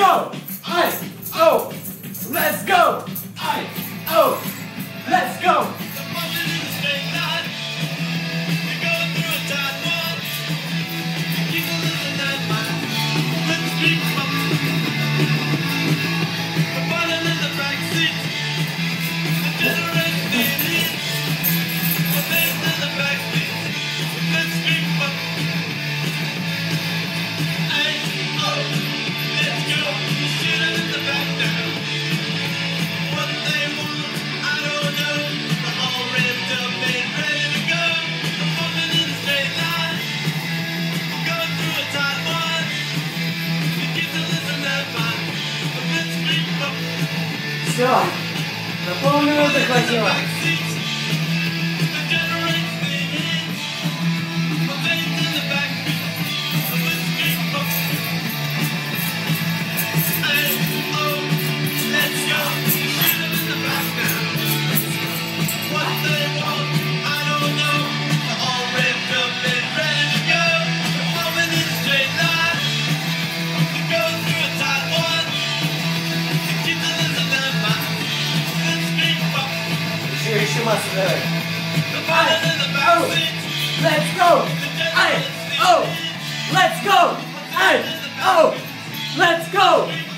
go! Aye, oh, let's go! Aye, oh, let's go! Все, на полминуты хватило. Еще массу давай. Ай, оу, let's go. Ай, оу, let's go. Ай, оу, let's go.